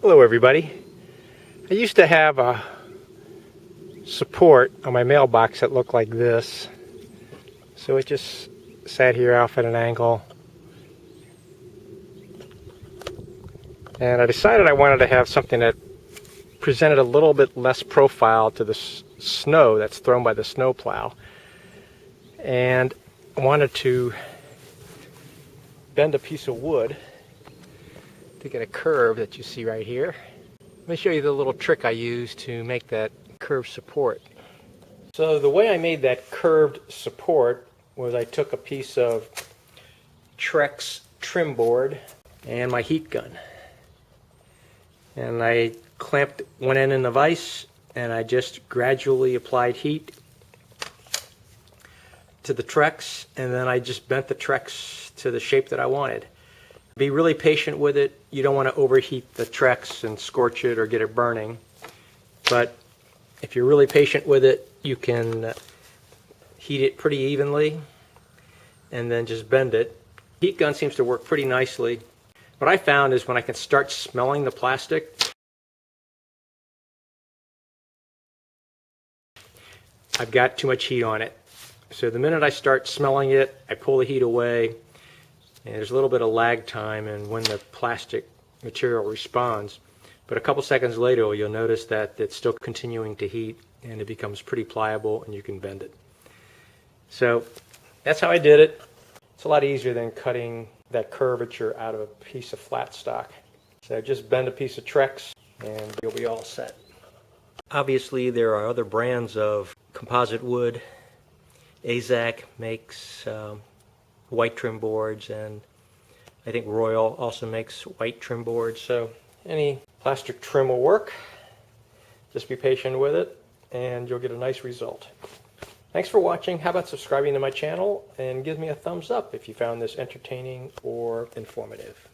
Hello everybody. I used to have a support on my mailbox that looked like this. So it just sat here off at an angle. And I decided I wanted to have something that presented a little bit less profile to the snow that's thrown by the snowplow. And I wanted to bend a piece of wood to get a curve that you see right here. Let me show you the little trick I used to make that curved support. So the way I made that curved support was I took a piece of Trex trim board and my heat gun. And I clamped one end in the vise and I just gradually applied heat to the Trex, and then I just bent the Trex to the shape that I wanted. Be really patient with it. You don't want to overheat the Trex and scorch it or get it burning. But if you're really patient with it, you can heat it pretty evenly and then just bend it. Heat gun seems to work pretty nicely. What I found is when I can start smelling the plastic, I've got too much heat on it. So the minute I start smelling it, I pull the heat away. And there's a little bit of lag time in when the plastic material responds. But a couple seconds later, you'll notice that it's still continuing to heat and it becomes pretty pliable and you can bend it. So that's how I did it. It's a lot easier than cutting that curvature out of a piece of flat stock. So just bend a piece of Trex and you'll be all set. Obviously, there are other brands of composite wood. AZAC makes white trim boards, and I think Royal also makes white trim boards. So any plastic trim will work. Just be patient with it and you'll get a nice result. Thanks for watching. How about subscribing to my channel and give me a thumbs up if you found this entertaining or informative.